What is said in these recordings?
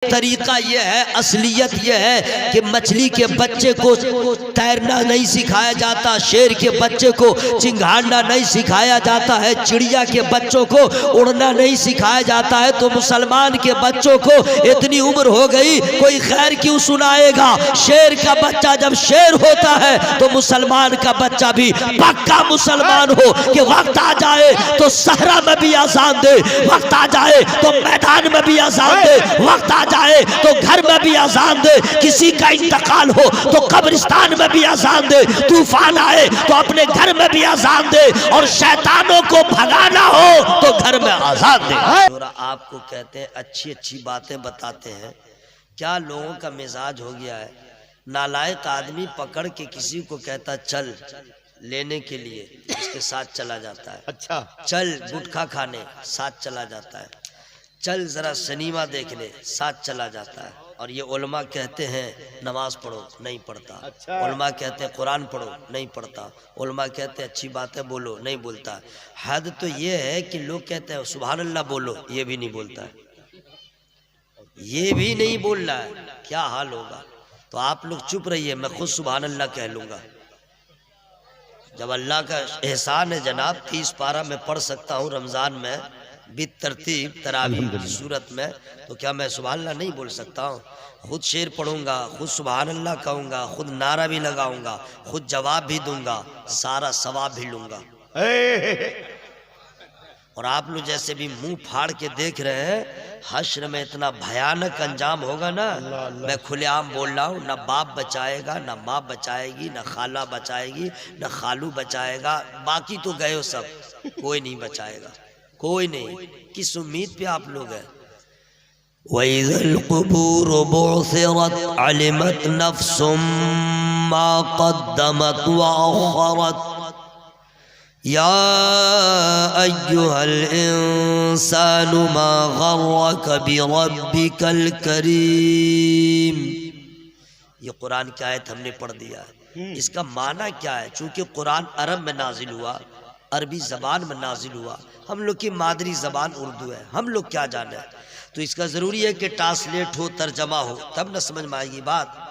तरीका यह है, असलियत यह है कि मछली के बच्चे को तैरना नहीं सिखाया जाता, शेर के बच्चे को चिंगाड़ना नहीं सिखाया जाता है, चिड़िया के बच्चों को उड़ना नहीं सिखाया जाता है। तो मुसलमान के बच्चों को इतनी उम्र हो गई, कोई खैर क्यों सुनाएगा? शेर का बच्चा जब शेर होता है तो मुसलमान का बच्चा भी पक्का मुसलमान हो कि वक्त आ जाए तो सहरा में भी आजान दे, वक्त आ जाए तो मैदान में भी आजान दे, वक्त आ जाए तो घर में भी आजान दे, किसी का इंतकाल हो तो कब्रिस्तान में भी आजान दे, तूफान आए तो अपने घर में भी आजान दे, और शैतानों को भगाना हो तो घर में आजान दे। आपको कहते हैं अच्छी अच्छी बातें बताते हैं, क्या लोगों का मिजाज हो गया है, नालायक आदमी पकड़ के किसी को कहता चल लेने के लिए, उसके साथ चला जाता है। अच्छा, चल गुटखा खाने, साथ चला जाता है। चल जरा सिनेमा देखने, साथ चला जाता है। और ये उलमा कहते हैं नमाज पढ़ो, नहीं पढ़ता। अच्छा। उलमा कहते हैं कुरान पढ़ो, नहीं पढ़ता। उलमा कहते हैं अच्छी बातें बोलो, नहीं बोलता। हद तो ये है कि लोग कहते हैं सुभान अल्लाह बोलो, ये भी नहीं बोलता है, ये भी नहीं बोल रहा है। क्या हाल होगा? तो आप लोग चुप रहिए, मैं खुद सुभान अल्लाह कह लूँगा। जब अल्लाह का एहसान है जनाब, 30 पारा में पढ़ सकता हूँ रमज़ान में बित तरतीब तरावीह की सूरत में, तो क्या मैं सुभान अल्लाह नहीं बोल सकता हूँ? खुद शेर पढ़ूंगा, खुद सुभान अल्लाह कहूँगा, खुद नारा भी लगाऊंगा, खुद जवाब भी दूंगा, सारा सवाब भी लूंगा। और आप लोग जैसे भी मुंह फाड़ के देख रहे हैं, हश्र में इतना भयानक अंजाम होगा ना, मैं खुलेआम बोल रहा हूँ, ना बाप बचाएगा, ना माँ बचाएगी, ना खाला बचाएगी, ना खालू बचाएगा, बाकी तो गए हो सब, कोई नहीं बचाएगा, कोई नहीं। किस उम्मीद पे आप लोग हैं? वइज़ल क़ुबूर बुअसिरत अलिमत नफ्सुम मा क़द्दमत व अख़रत या अय्युहल इंसानु मा ग़र्रक बिरब्बिकल करीम। ये कुरान की आयत हमने पढ़ दिया है। इसका माना क्या है? चूँकि कुरान अरब में नाजिल हुआ, अरबी ज़बान में नाजिल हुआ, हम लोग की मादरी ज़बान उर्दू है, हम लोग क्या जाने, तो इसका ज़रूरी है कि ट्रांसलेट हो, तर्जमा हो, तब न समझ में आएगी बात।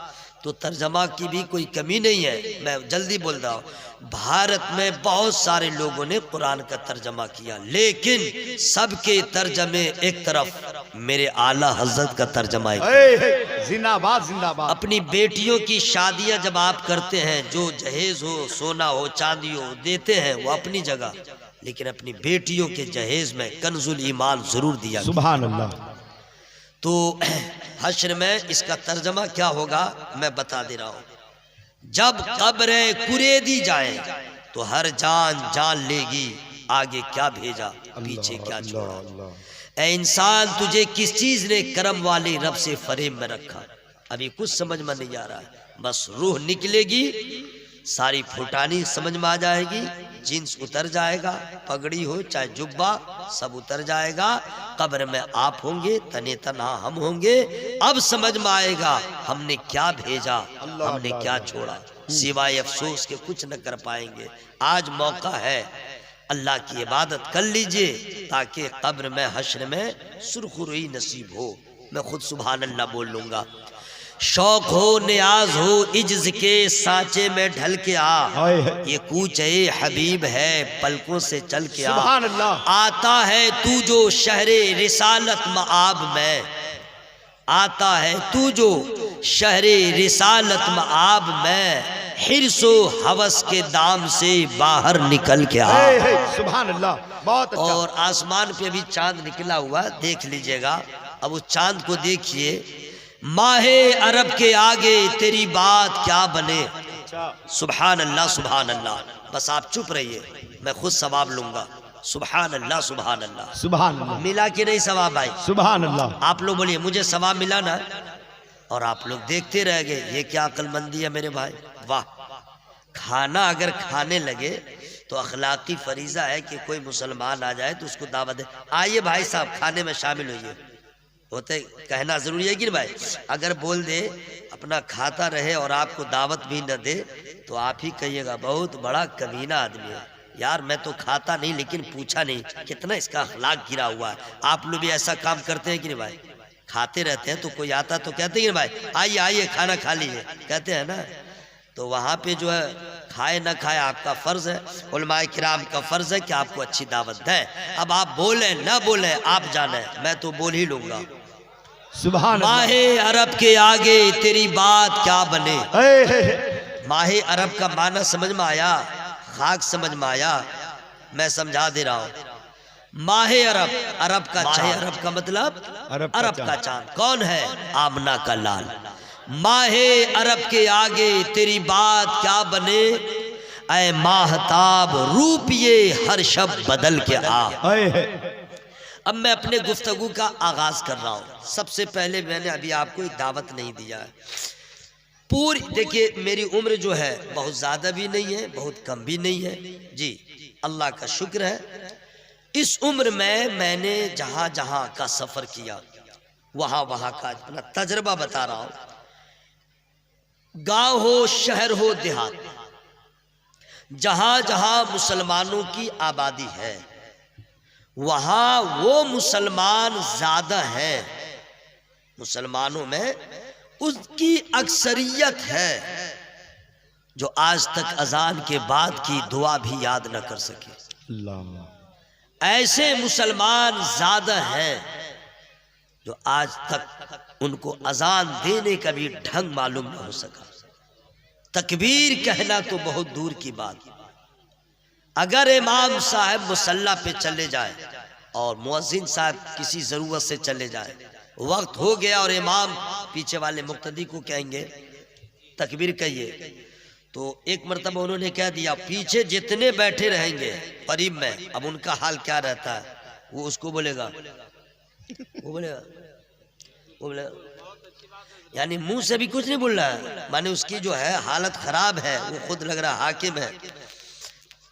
तो तर्जमा की भी कोई कमी नहीं है, मैं जल्दी बोल रहा हूँ। भारत में बहुत सारे लोगों ने कुरान का तर्जमा किया, लेकिन सबके तर्जमे एक तरफ, मेरे आला हजरत का तर्जमा है। जिंदाबाद जिंदाबाद। अपनी बेटियों की शादियां जब आप करते हैं, जो जहेज हो, सोना हो, चांदी हो, देते हैं, वो अपनी जगह, लेकिन अपनी बेटियों के जहेज में कंजुल ईमान जरूर दिया। सुभान अल्लाह। तो हश्र में इसका तर्जमा क्या होगा मैं बता दे रहा हूँ। जब कब्रें कुरेदी जाए तो हर जान जान लेगी, आगे क्या भेजा पीछे क्या छोड़ा। ए इंसान, तुझे किस चीज ने करम वाले रब से फरेब में रखा? अभी कुछ समझ में नहीं आ रहा है, बस रूह निकलेगी, सारी फुटानी समझ में आ जाएगी, जींस उतर जाएगा, पगड़ी हो चाहे जुब्बा सब उतर जाएगा, कब्र में आप होंगे, तने तनहा हम होंगे। अब समझ में आएगा हमने क्या भेजा, हमने क्या छोड़ा, सिवाय अफसोस के कुछ न कर पाएंगे। आज मौका है, अल्लाह की इबादत कर लीजिए ताकि कब्र में हश्र में सुरखुरी नसीब हो। मैं खुद सुभान अल्लाह बोल लूँगा। शौक हो, न्याज हो, इज्ज के सांचे में ढल के आ, ये कूच हबीब है पलकों से चल के आ। आता है तू जो शहरे रिसालत मआब में, आता है तू जो शहरे रिसालत मआब में, हिर्सो हवस के दाम से बाहर निकल के आ। सुभान अल्लाह, बहुत अच्छा। और आसमान पे अभी चांद निकला हुआ, देख लीजिएगा। अब उस चांद को देखिए, माहे अरब के आगे तेरी बात क्या बने। सुभान अल्लाह सुभान अल्लाह। बस आप चुप रहिए, मैं खुद सवाब लूंगा। सुभान अल्लाह सुभान अल्लाह सुभान अल्लाह। मिला कि नहीं सवाब भाई? सुभान अल्लाह। आप लोग बोलिए मुझे सवाब मिला ना? और आप लोग देखते रह गए, ये क्या अक्लमंदी है मेरे भाई, वाह। खाना अगर खाने लगे तो अखलाकी फरीजा है कि कोई मुसलमान आ जाए तो उसको दावत दे, आइए भाई साहब खाने में शामिल होइए। होते कहना जरूरी है कि भाई? अगर बोल दे अपना खाता रहे और आपको दावत भी न दे तो आप ही कहिएगा बहुत बड़ा कमीना आदमी है। यार मैं तो खाता नहीं लेकिन पूछा नहीं, कितना इसका अखलाक गिरा हुआ है। आप लोग भी ऐसा काम करते हैं कि नहीं भाई? खाते रहते हैं तो कोई आता तो कहते हैं भाई आइए आइए खाना खा लीजिए, कहते हैं ना। तो वहाँ पे जो है खाए ना खाए आपका फ़र्ज़ है, उलमाए किराम का फ़र्ज़ है कि आपको अच्छी दावत दें। अब आप बोले ना बोले आप जाने, मैं तो बोल ही लूँगा। सुभान माहे अरब के आगे तेरी बात क्या बने। माहे अरब का माना समझ में आया, खाक समझ में आया, मैं समझा दे रहा हूँ। माहे अरब, अरब का माहे अरब का मतलब अरब का चांद कौन है? आमना का लाल। माहे अरब के आगे तेरी बात क्या बने, ऐ माहताब रूप ये हर शब बदल के आ। अब मैं अपने गुफ्तगू का आगाज कर रहा हूँ। सबसे पहले मैंने अभी आपको एक दावत नहीं दिया है पूरी। देखिए मेरी उम्र जो है बहुत ज़्यादा भी नहीं है बहुत कम भी नहीं है जी, अल्लाह का शुक्र है। इस उम्र में मैंने जहाँ जहाँ का सफ़र किया वहाँ वहाँ का अपना तजर्बा बता रहा हूँ। गांव हो शहर हो देहात, जहाँ जहाँ मुसलमानों की आबादी है वहाँ वो मुसलमान ज़्यादा है, मुसलमानों में उसकी अक्सरियत है जो आज तक अजान के बाद की दुआ भी याद न कर सके। ऐसे मुसलमान ज़्यादा हैं जो आज तक उनको अजान देने का भी ढंग मालूम न हो सका। तकबीर कहना तो बहुत दूर की बात। अगर इमाम साहब मुसल्ला पे चले जाए और मुअज्जिन साहब किसी ज़रूरत से चले जाए, वक्त हो गया और इमाम पीछे वाले मुक्तदी को कहेंगे तकबीर कहिए, तो एक मरतबा उन्होंने कह दिया पीछे जितने बैठे रहेंगे करीब में, अब उनका हाल क्या रहता है, वो उसको बोलेगा, वो बोलेगा यानी मुंह से भी कुछ नहीं बोल रहा है, माने उसकी जो है हालत खराब है, वो खुद लग रहा हाकिम है।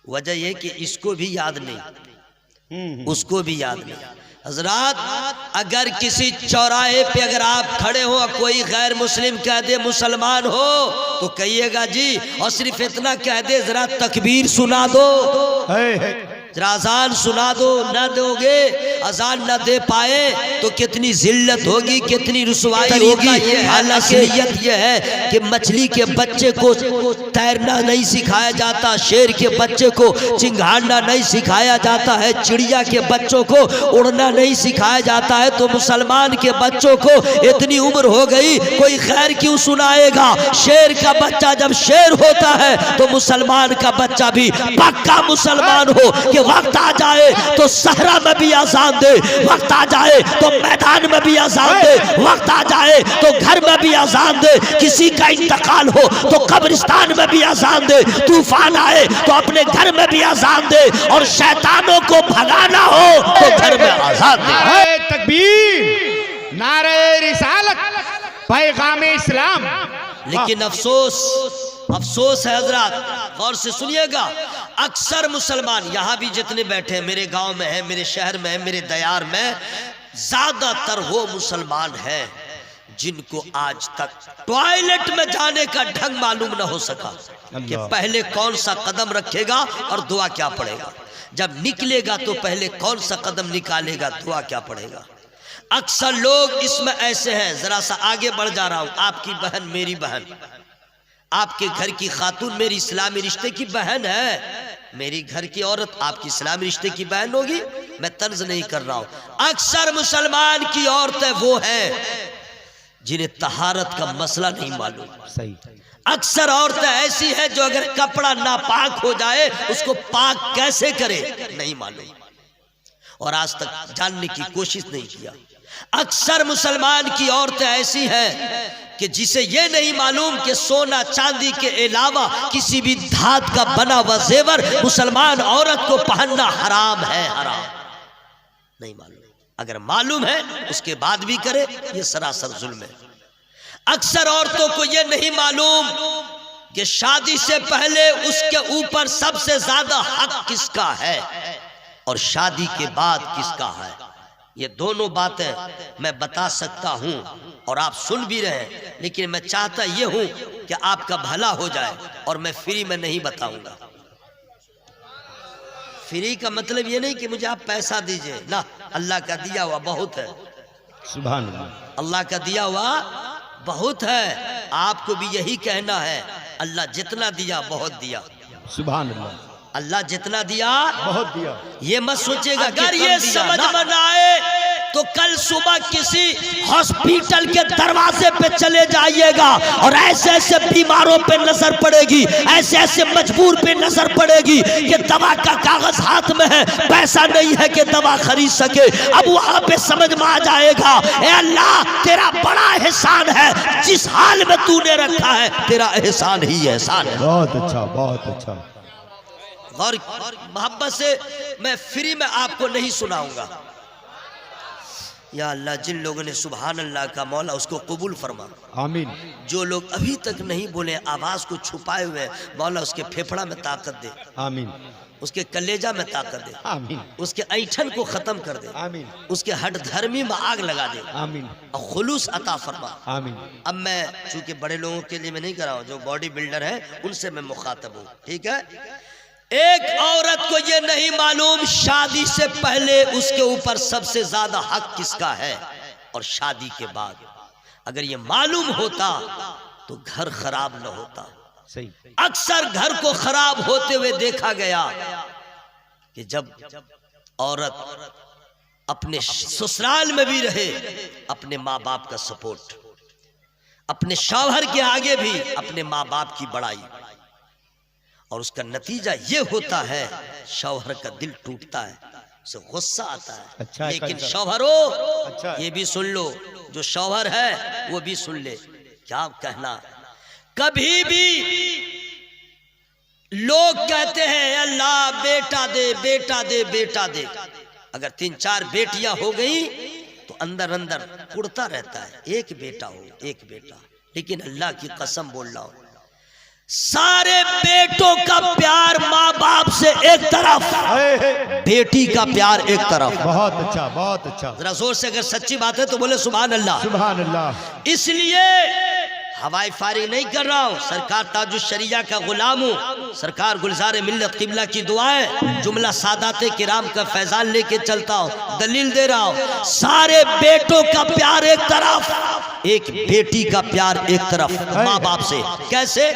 वजह यह कि इसको भी याद नहीं उसको भी याद नहीं। हजरात अगर किसी चौराहे पे अगर आप खड़े हो कोई गैर मुस्लिम कह दे मुसलमान हो तो कहिएगा जी, और सिर्फ इतना कह दे जरा तकबीर सुना दो, जरा अजान सुना दो, न दोगे अजान न दे पाए तो कितनी जिल्लत होगी, कितनी रुसवाई होगी। हालांकि नियत यह है कि मछली के बच्चे को तैरना नहीं सिखाया जाता, शेर के बच्चे को चिंगाड़ना नहीं सिखाया जाता है, चिड़िया के बच्चों को उड़ना नहीं सिखाया जाता है, तो मुसलमान के बच्चों को इतनी उम्र हो गई कोई खैर क्यों सुनाएगा। शेर का बच्चा जब शेर होता है तो मुसलमान का बच्चा भी पक्का मुसलमान हो कि वक्त आ जाए तो सहरा में भी आजान दे, वक्त आ जाए तो मैदान में भी आजान दे, वक्त आ जाए तो घर में भी आजान दे, किसी का इंतकाल हो तो कब्रिस्तान में भी आजान दे, तूफान आए तो अपने घर में भी आजान दे, और शैतानों को भगाना हो तो घर में आजान दे। तकबीर, नारे रिसालत, पैगाम इस्लाम। लेकिन अफसोस है हजरात, गौर से सुनिएगा, अक्सर मुसलमान यहाँ भी जितने बैठे हैं, मेरे गांव में है, मेरे शहर में है, मेरे दयार में, ज्यादातर वो मुसलमान हैं जिनको आज तक टॉयलेट में जाने का ढंग मालूम न हो सका कि पहले कौन सा कदम रखेगा और दुआ क्या पड़ेगा, जब निकलेगा तो पहले कौन सा कदम निकालेगा, दुआ क्या पड़ेगा। अक्सर लोग इसमें ऐसे हैं, जरा सा आगे बढ़ जा रहा हूं, आपकी बहन मेरी बहन, आपके घर की खातून मेरी इस्लामी रिश्ते की बहन है, मेरी घर की औरत आपकी इस्लामी रिश्ते की बहन होगी, मैं तर्ज नहीं कर रहा हूं। अक्सर मुसलमान की औरतें वो हैं जिन्हें तहारत का मसला नहीं मालूम। सही। अक्सर औरतें ऐसी हैं जो अगर कपड़ा नापाक हो जाए उसको पाक कैसे करे नहीं मालूम, और आज तक जानने की कोशिश नहीं किया। अक्सर मुसलमान की औरतें ऐसी हैं कि जिसे ये नहीं मालूम कि सोना चांदी के अलावा किसी भी धात का बना हुआ जेवर मुसलमान औरत को पहनना हराम है, हराम नहीं मालूम। अगर मालूम है उसके बाद भी करे, ये सरासर जुल्म है। अक्सर औरतों को ये नहीं मालूम कि शादी से पहले उसके ऊपर सबसे ज्यादा हक किसका है और शादी के बाद किसका है। ये दोनों बातें मैं बता सकता हूं और आप सुन भी रहे हैं, लेकिन मैं चाहता ये हूं कि आपका भला हो जाए, और मैं फ्री में नहीं बताऊंगा। फ्री का मतलब ये नहीं कि मुझे आप पैसा दीजिए ना, अल्लाह का दिया हुआ बहुत है, सुभान अल्लाह। अल्लाह का दिया हुआ बहुत है, आपको भी यही कहना है, अल्लाह जितना दिया बहुत दिया। सुभान अल्लाह। अल्लाह जितना दिया बहुत दिया। ये मत सोचेगा अगर ये समझ में ना आए तो कल सुबह किसी हॉस्पिटल के दरवाजे पे चले जाइएगा और ऐसे ऐसे बीमारों पे नजर पड़ेगी, ऐसे ऐसे मजबूर पे नजर पड़ेगी कि दवा का कागज हाथ में है, पैसा नहीं है कि दवा खरीद सके। अब वहां पे समझ में आ जाएगा, ए अल्लाह तेरा बड़ा एहसान है, जिस हाल में तूने रखा है तेरा एहसान ही एहसान है। बहुत अच्छा, बहुत अच्छा। और मोहब्बत से मैं फ्री में आपको नहीं सुनाऊंगा। या अल्लाह जिन लोगों ने सुभान अल्लाह का मौला उसको कबूल फरमा। आमीन। जो लोग अभी तक नहीं बोले, आवाज को छुपाए हुए, मौला उसके फेफड़ा में ताकत दे। आमीन। उसके कलेजा में ताकत दे। आमीन। उसके ऐठन को खत्म कर दे। आमीन। उसके हट धर्मी में आग लगा दे। आमीन। और खुलूस अता फरमा। आमीन। अब मैं चूंकि बड़े लोगों के लिए मैं नहीं कर रहा हूँ, जो बॉडी बिल्डर है उनसे मैं मुखातब हूँ, ठीक है। एक औरत को ये नहीं मालूम शादी से पहले उसके ऊपर सबसे ज्यादा हक किसका है और शादी के बाद। अगर ये मालूम होता तो घर खराब न होता। सही। अक्सर घर को खराब होते हुए देखा गया कि जब औरत अपने ससुराल में भी रहे, अपने माँ बाप का सपोर्ट, अपने शौहर के आगे भी अपने माँ बाप की बड़ाई, और उसका नतीजा ये होता है शौहर का दिल टूटता है, उसे गुस्सा आता है। अच्छा, लेकिन अच्छा। शौहरों, अच्छा। ये भी सुन लो, जो शौहर है वो भी सुन ले, क्या कहना। कभी भी लोग कहते हैं अल्लाह बेटा दे बेटा दे बेटा दे, अगर 3-4 बेटियां हो गई तो अंदर अंदर कुड़ता रहता है, एक बेटा हो एक बेटा। लेकिन अल्लाह की कसम बोल रहा हूं, सारे बेटों का प्यार माँ बाप से एक तरफ, बेटी का प्यार एक तरफ। बहुत अच्छा, बहुत अच्छा। जरा जोर से अगर सच्ची बात है तो बोले सुभान अल्लाह। सुभान अल्लाह। इसलिए हवाई फायरिंग नहीं कर रहा हूँ, सरकार ताजुश शरिया का गुलाम हूँ, सरकार गुलजार मिल्लत किबला की दुआएं, जुमला सादाते किराम का फैजान लेके चलता हूँ, दलील दे रहा हूँ। सारे बेटों का प्यार एक तरफ, एक बेटी का प्यार एक तरफ माँ बाप से। कैसे?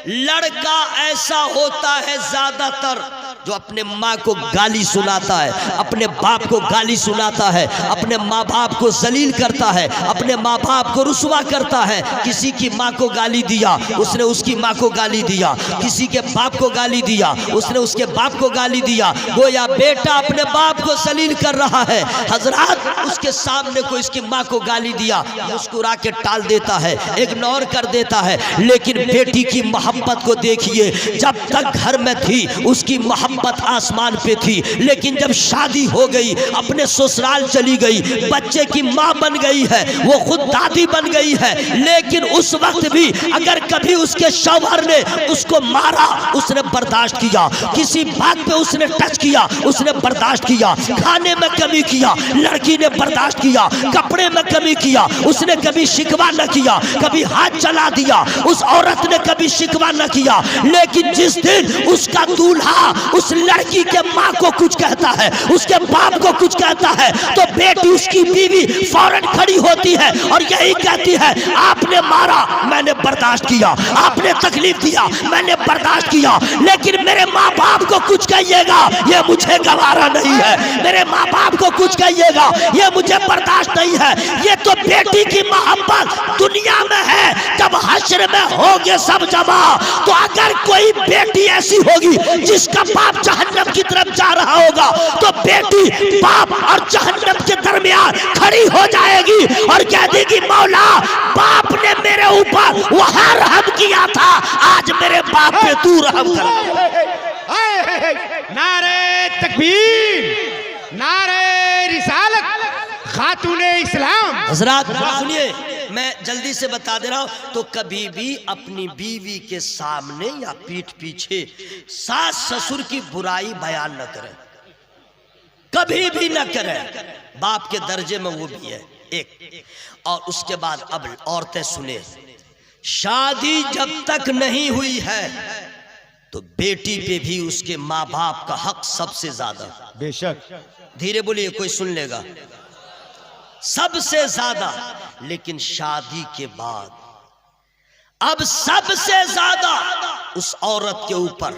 लड़का ऐसा होता है ज्यादातर जो अपने माँ को गाली सुनाता है, अपने बाप को गाली सुनाता है, अपने माँ बाप को जलील करता है, अपने माँ बाप को रुसवा करता है। किसी की माँ को गाली दिया, उसने उसकी माँ को गाली दिया, किसी के बाप को गाली दिया, उसने उसके बाप को गाली दिया। गोया बेटा अपने बाप को जलील कर रहा है। हजरात, उसके सामने कोई इसकी माँ को गाली दिया, मुस्कुरा के टाल देता है, इग्नोर कर देता है। लेकिन बेटी की मोहब्बत को देखिए, जब तक घर में थी उसकी मोहब्बत आसमान पे थी, लेकिन जब शादी हो गई, अपने ससुराल चली गई, बच्चे की माँ बन गई है, वो खुद दादी बन गई है, लेकिन उस वक्त भी अगर कभी उसके शौहर ने उसको मारा, उसने बर्दाश्त किया। किसी बात पे उसने टच किया, उसने बर्दाश्त किया। खाने में कमी किया, लड़की ने बर्दाश्त किया। कपड़े में कमी किया, उसने कभी शिकवा न किया, कभी हाथ चला दिया, उस औरत ने कभी शिकवा न किया। लेकिन जिस दिन उसका दूल्हा उस लड़की के माँ को कुछ कहता है, उसके बाप को कुछ कहता है, तो बेटी उसकी बीवी फौरन खड़ी होती है और यही कहती है, आपने मारा, मैंने बर्दाश्त किया, आपने तकलीफ दिया, मैंने बर्दाश्त किया, लेकिन मेरे माँ बाप को कुछ कहिएगा ये मुझे गवारा नहीं है, मेरे माँ बाप को कुछ कहिएगा ये मुझे बर्दाश्त नहीं है। ये तो बेटी की मोहब्बत दुनिया में है, जब हश्र में होंगे सब जमा, तो अगर कोई बेटी ऐसी होगी जिसका बाप जहन्नम की तरफ जा रहा होगा, तो बेटी बाप और जहन्नम के दरमियान खड़ी हो जाएगी और कह देगी, मौला बाप ने मेरे ऊपर वहां रहम किया था, आज मेरे बाप पे तू रहम कर। नारे तकबीर, नारे रिसालत, खातूने इस्लाम। हजरात सुनिए, मैं जल्दी से बता दे रहा हूं, तो कभी भी अपनी बीवी के सामने या पीठ पीछे सास ससुर की बुराई बयान न करें, कभी भी न करें। बाप के दर्जे में वो भी है एक। और उसके बाद अब औरतें सुने, शादी जब तक नहीं हुई है तो बेटी पे भी उसके माँ बाप का हक सबसे ज्यादा। बेशक। धीरे बोलिए, कोई सुन लेगा। सबसे ज्यादा। लेकिन शादी के बाद अब सबसे ज्यादा उस औरत के ऊपर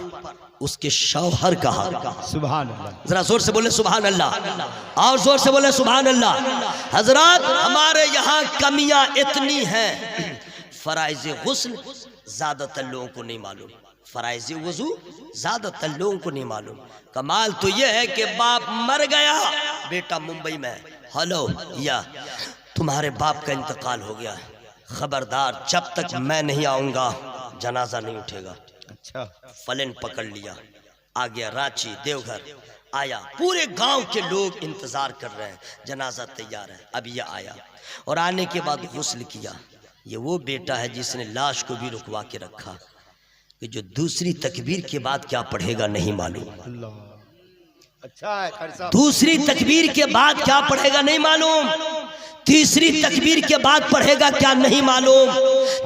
उसके शौहर का हक। सुभान अल्लाह। जरा जोर से बोले सुभान अल्लाह, और जोर से बोले सुभान अल्लाह। हजरत हमारे यहाँ कमियां इतनी हैं, फराइज गुस्ल ज्यादातर लोगों को नहीं मालूम, फराइज वजू ज्यादातर लोगों को नहीं मालूम। कमाल तो यह है कि बाप मर गया, बेटा मुंबई में, हेलो या तुम्हारे बाप का इंतकाल हो गया, खबरदार जब तक मैं नहीं आऊंगा जनाजा नहीं उठेगा। अच्छा। फलन पकड़ लिया, आ गया रांची देवघर, आया, पूरे गांव के लोग इंतजार कर रहे हैं, जनाजा तैयार है। अब यह आया और आने के बाद गुस्ल किया। ये वो बेटा है जिसने लाश को भी रुकवा के रखा कि जो दूसरी तकबीर के बाद क्या पढ़ेगा नहीं मालूम। अच्छा है कारी साहब। दूसरी तकबीर के बाद क्या पढ़ेगा नहीं मालूम, तीसरी तकबीर के बाद पढ़ेगा क्या नहीं मालूम।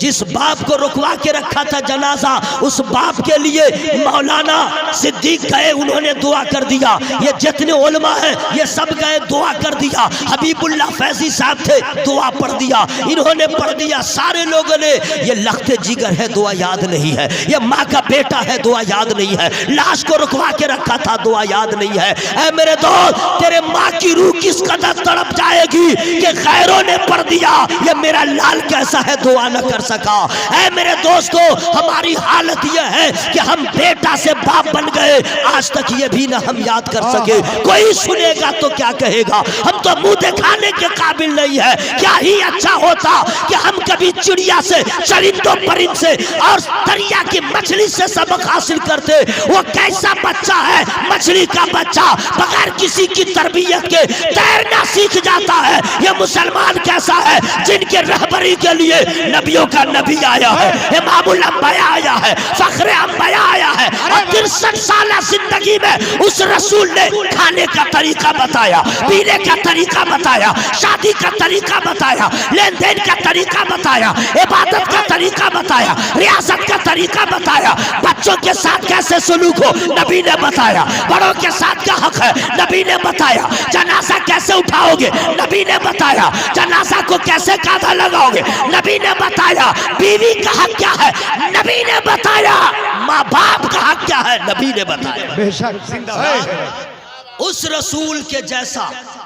जिस बाप को रुकवा के रखा था जनाजा, उस बाप के लिए मौलाना सिद्दीक गए, उन्होंने दुआ कर दिया। ये जितने उलमा हैं ये सब गए, दुआ कर दिया। हबीबुल्लाह फैजी साहब थे, दुआ पढ़ दिया, इन्होंने पढ़ दिया, सारे लोगों ने। ये लख्ते जिगर है, दुआ याद नहीं है। ये माँ का बेटा है, दुआ याद नहीं है। लाश को रुकवा के रखा था, दुआ याद नहीं है। ऐ मेरे दोस्त, तेरे माँ की रूह किस कदर तड़प जाएगी कि खैरों ने पढ़ दिया, ये मेरा लाल कैसा है दुआ न कर सका। ऐ मेरे दोस्तों, हमारी हालत यह है कि हम बेटा से बाप बन गए, आज तक ये भी ना हम याद कर सके। कोई सुनेगा तो क्या कहेगा, हम तो मुंह दिखाने के काबिल नहीं है। क्या ही अच्छा होता कि हम कभी चिड़िया से, चरिंदों परिंद से और दरिया की मछली से सबक हासिल करते। वो कैसा बच्चा है, मछली का बच्चा, बगैर किसी की तरबियत के तैरना सीख जाता है। ये मुसलमान कैसा है जिनके रहबरी के लिए नबियों का नबी आया है, इमामुल अंबिया आया है, फखरे अंबिया आया है। और 63 साल जिंदगी में उस रसूल ने खाने का तरीका बताया, पीने का तरीका बताया, शादी का तरीका बताया, लेन देन का तरीका बताया, इबादत का तरीका बताया, रियासत का तरीका बताया, बच्चों के साथ कैसे सुलूक हो नबी ने बताया, बड़ों के साथ क्या हक है नबी ने बताया, जनाजा कैसे उठाओगे नबी ने बताया, जनाजा को कैसे कांधा लगाओगे नबी ने बताया, बीवी का हक क्या है नबी ने बताया, माँ बाप का हक क्या है नबी ने बताया। बेशक जिंदाबाद। उस रसूल के जैसा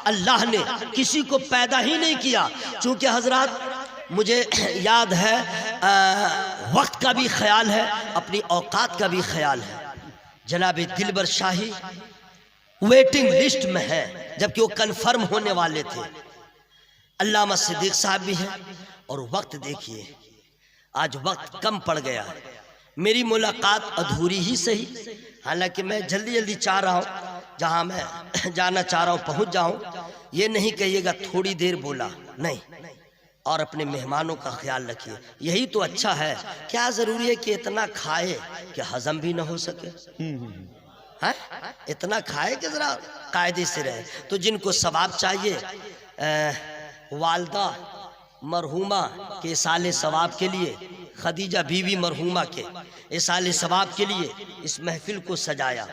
अल्लाह ने किसी को पैदा ही नहीं किया। चूंकि हजरत मुझे याद है, वक्त का भी ख्याल है, अपनी औकात का भी ख्याल है। जनाब दिलबर शाही वेटिंग लिस्ट में है, जबकि वो कन्फर्म होने वाले थे। अल्लामा सिद्दीक साहब भी हैं। और वक्त देखिए, आज वक्त कम पड़ गया है। मेरी मुलाकात अधूरी ही सही, हालांकि मैं जल्दी जल्दी चाह रहा हूँ, जहाँ मैं जाना चाह रहा हूँ पहुँच जाऊँ। ये नहीं कहिएगा थोड़ी देर बोला, नहीं। और अपने मेहमानों का ख्याल रखिए, यही तो अच्छा है। क्या ज़रूरी है कि इतना खाए कि हजम भी ना हो सके, है? इतना खाए कि ज़रा कायदे से रहे। तो जिनको सवाब चाहिए, वालदा मरहुमा के साले सवाब के लिए, खदीजा बीवी मरहुमा के इसाले सवाब के लिए इस महफिल को सजाया,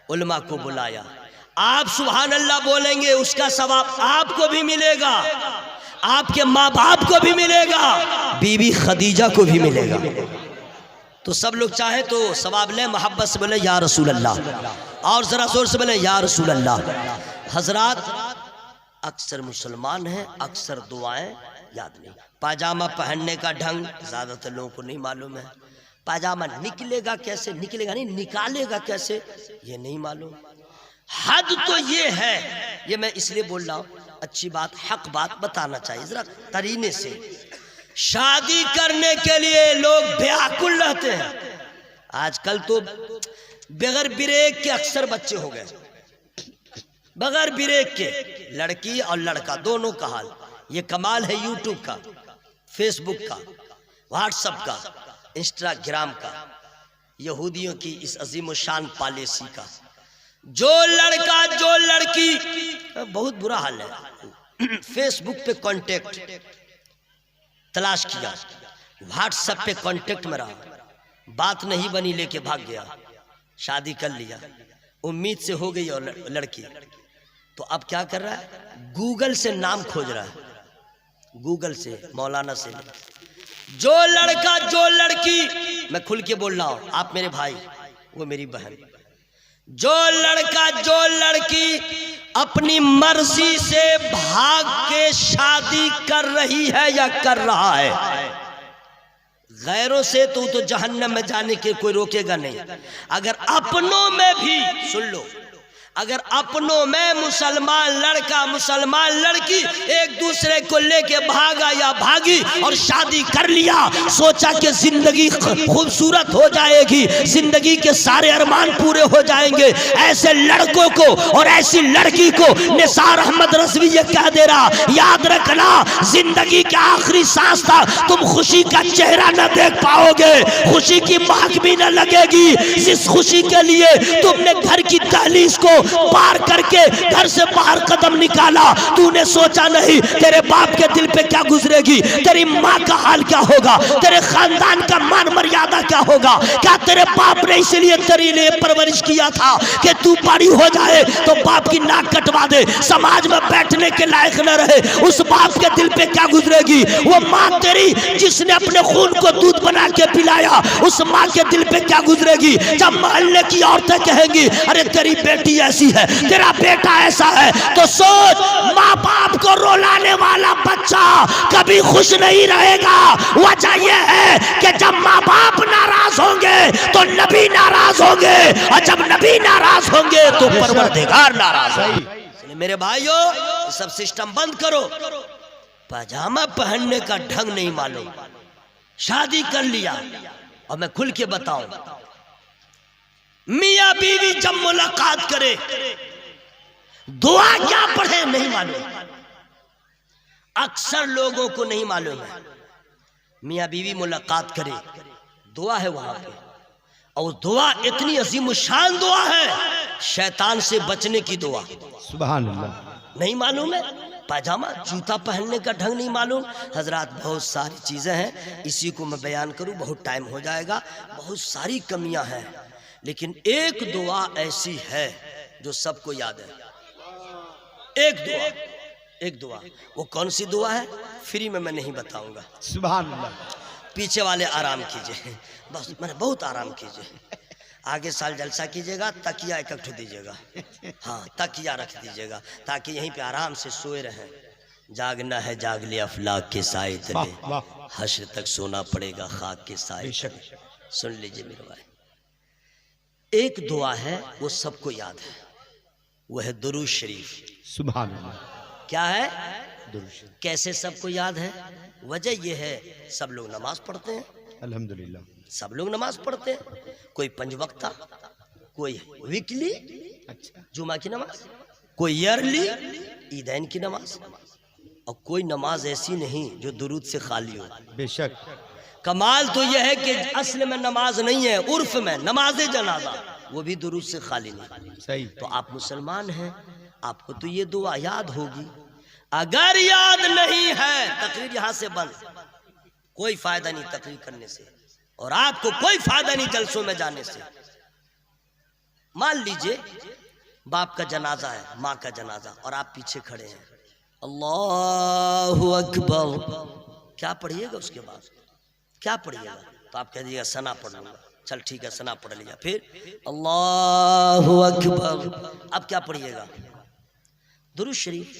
उलमा को बुलाया। आप सुभान अल्लाह बोलेंगे, उसका सवाब आपको भी मिलेगा, आपके माँ बाप को भी मिलेगा, बीवी खदीजा को भी मिलेगा। तो सब लोग चाहे तो सवाब ले, मोहब्बत से बोले या रसूल अल्लाह, और जरा जोर से बोले या रसूल अल्लाह। हजरात, अक्सर मुसलमान हैं, अक्सर दुआएं याद नहीं। पाजामा पहनने का ढंग ज़्यादातर लोगों को नहीं मालूम है। पाजामा निकलेगा कैसे, निकलेगा नहीं, निकालेगा कैसे, ये नहीं मालूम। हद तो ये है, ये मैं इसलिए बोल रहा हूँ, अच्छी बात, हक बात बताना चाहिए जरा करीने से। शादी करने के लिए लोग बेअकुल रहते हैं। आजकल तो बगैर ब्रेक के अक्सर बच्चे हो गए, बगैर ब्रेक के, लड़की और लड़का दोनों का हाल। ये कमाल है यूट्यूब का, फेसबुक का, व्हाट्सएप का, इंस्टाग्राम का, यहूदियों की इस अजीम शान पॉलिसी का। जो लड़का जो लड़की, बहुत बुरा हाल है। फेसबुक पे कांटेक्ट तलाश किया, व्हाट्सएप पे कांटेक्ट में रहा, बात नहीं बनी, लेके भाग गया, शादी कर लिया, उम्मीद से हो गई और लड़की। तो अब क्या कर रहा है, गूगल से नाम खोज रहा है, गूगल से, मौलाना से। जो लड़का जो लड़की, मैं खुल के बोल रहा हूं, आप मेरे भाई वो मेरी बहन, जो लड़का जो लड़की अपनी मर्जी से भाग के शादी कर रही है या कर रहा है गैरों से, तो जहन्नम में जाने के कोई रोकेगा नहीं। अगर अपनों में भी, सुन लो, अगर अपनों में मुसलमान लड़का मुसलमान लड़की एक दूसरे को लेके भागा या भागी और शादी कर लिया, सोचा कि जिंदगी खूबसूरत हो जाएगी, जिंदगी के सारे अरमान पूरे हो जाएंगे, ऐसे लड़कों को और ऐसी लड़की को निसार अहमद रज़वी ये कह दे रहा, याद रखना जिंदगी का आखिरी सांस था, तुम खुशी का चेहरा न देख पाओगे, खुशी की महक भी न लगेगी। जिस खुशी के लिए तुमने घर की दहलीज को पार करके घर से बाहर कदम निकाला, तूने सोचा नहीं तेरे बाप के दिल पे क्या गुजरेगी, तेरी माँ का हाल क्या होगा, तेरे खानदान का मान मर्यादा क्या होगा। क्या तेरे बाप ने इसलिए तेरे लिए परवरिश किया था कि तू बड़ी हो जाए तो बाप की नाक कटवा दे, समाज में बैठने के लायक न रहे, उस बाप के दिल पे क्या गुजरेगी। वो माँ तेरी जिसने अपने खून को दूध बना के पिलाया, उस माँ के दिल पे क्या गुजरेगी। जब मोहल्ले की औरतें कहेंगी अरे तेरी बेटी ऐसी है, तेरा बेटा ऐसा है, तो सोच माँ बाप को रुलाने वाला बच्चा कभी खुश नहीं रहेगा। वजह यह है कि जब माँ बाप नाराज होंगे तो नबी नाराज होंगे, और जब नबी नाराज होंगे तो परवरदिगार नाराज होंगे। मेरे भाइयों, सब सिस्टम बंद करो। पजामा पहनने का ढंग नहीं मालूम, शादी कर लिया। और मैं खुल के बताऊं, मियां बीवी जब मुलाकात करे दुआ क्या पढ़े नहीं मालूम, अक्सर लोगों को नहीं मालूम है। मियां बीवी मुलाकात करे, दुआ है वहां पे, और दुआ इतनी अजीम शान दुआ है, शैतान से बचने की दुआ। सुभान अल्लाह। नहीं मालूम है, पाजामा जूता पहनने का ढंग नहीं मालूम। हजरात बहुत सारी चीजें हैं, इसी को मैं बयान करूं बहुत टाइम हो जाएगा, बहुत सारी कमियां हैं, लेकिन एक दुआ ऐसी है जो सबको याद है। एक दुआ, वो कौन सी दुआ है फ्री में मैं नहीं बताऊंगा। सुभान अल्लाह। पीछे वाले आराम कीजिए, बस मैंने बहुत आराम कीजिए। आगे साल जलसा कीजिएगा, तकिया इकट्ठे दीजिएगा, हाँ तकिया रख दीजिएगा, ताकि यहीं पे आराम से सोए रहें। जागना है जाग ले अफलाक के साए तले, हश्र तक सोना पड़ेगा खाक के साए। सुन लीजिए मेरे भाई, एक दुआ है वो सबको याद है, वो है दुरूद शरीफ। सुभान अल्लाह। क्या है दुरूद शरीफ? कैसे सबको याद है? वजह यह है सब लोग नमाज पढ़ते हैं, अल्हम्दुलिल्लाह सब लोग नमाज पढ़ते हैं, कोई पंज वक्ता, कोई वीकली अच्छा जुमा की नमाज, कोई ईयरली ईदैन की नमाज, और कोई नमाज ऐसी नहीं जो दुरूद से खाली हो। बेशक। कमाल तो यह है कि असल में नमाज नहीं है, उर्फ में नमाज जनाजा, वो भी दुरूद से खाली नहीं। सही। तो आप मुसलमान हैं, आपको तो ये दुआ याद होगी। अगर याद नहीं है, तकरीर यहां से बंद, कोई फायदा नहीं तकरीर करने से, और आपको कोई फायदा नहीं जलसों में जाने से। मान लीजिए बाप का जनाजा है, माँ का जनाजा, और आप पीछे खड़े हैं, अल्लाहु अकबर, क्या पढ़िएगा उसके बाद? क्या पढ़िएगा? तो आप कह दीजिएगा सना पढ़ लूंगा। चल ठीक है, सना पढ़ लिया, फिर अल्लाहु अकबर, अब क्या पढ़िएगा? दुरूद शरीफ।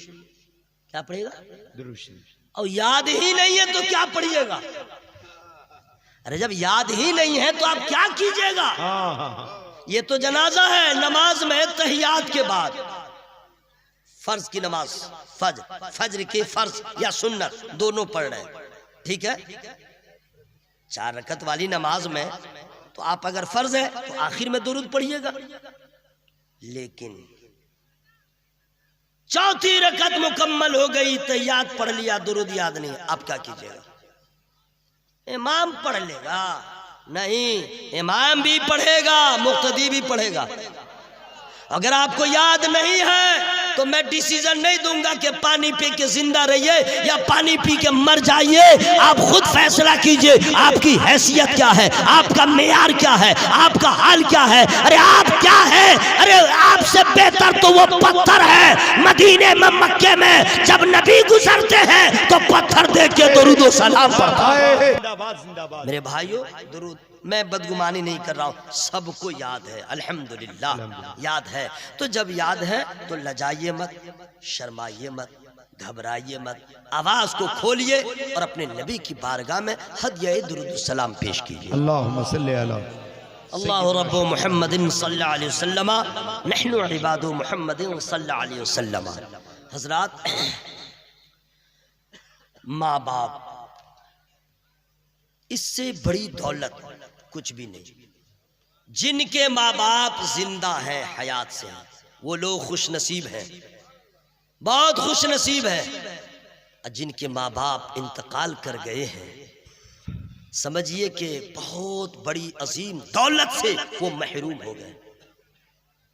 क्या पढ़िएगा? दुरूद शरीफ। और याद ही नहीं है तो क्या पढ़िएगा? अरे जब याद ही नहीं है तो आप क्या कीजिएगा? ये तो जनाजा है, नमाज में तहियात के बाद फर्ज की नमाज, फज्र की फर्ज या सुन्नत दोनों पढ़ रहे हैं, ठीक है। 4 रकत वाली नमाज में तो आप अगर फर्ज है तो आखिर में दुरूद पढ़िएगा, लेकिन 4थी रकत मुकम्मल हो गई, तहियात पढ़ लिया, दुरूद याद नहीं, आप क्या कीजिएगा? इमाम पढ़ लेगा? नहीं, इमाम भी पढ़ेगा, मुक्तदी भी पढ़ेगा। अगर आपको याद नहीं है तो मैं डिसीजन नहीं दूंगा कि पानी पी के जिंदा रहिए या पानी पी के मर जाइए। आप खुद फैसला कीजिए, आपकी हैसियत क्या है, आपका मेयार क्या है, आपका हाल क्या है। अरे आप क्या है? अरे आपसे बेहतर तो वो पत्थर है। मदीने में, मक्के में जब नबी गुजरते हैं तो पत्थर देख के दुरूद व सलाम पढ़ता है। मेरे भाइयों, दुरूद, मैं बदगुमानी नहीं कर रहा हूँ, सबको याद है, अल्हम्दुलिल्लाह याद है। तो जब याद है तो लजाइए मत, शर्माइए मत, घबराइए मत, आवाज को खोलिए और अपने नबी की बारगाह में हदिया दुरूद सलाम पेश कीजिए। अल्लाहुम्मा सल्ली अला अल्लाहु रब्बु मुहम्मदिन सल्लल्लाहु अलैहि वसल्लम नहनु इबादु मुहम्मदिन सल्लल्लाहु अलैहि वसल्लम। हजरात, माँ बाप, इससे बड़ी दौलत कुछ भी नहीं। जिनके माँ बाप जिंदा हैं, हयात से हैं, वो लोग खुश नसीब हैं, बहुत खुश नसीब हैं। जिनके माँ बाप इंतकाल कर गए हैं, समझिए कि बहुत बड़ी अजीम दौलत से वो महरूम हो गए।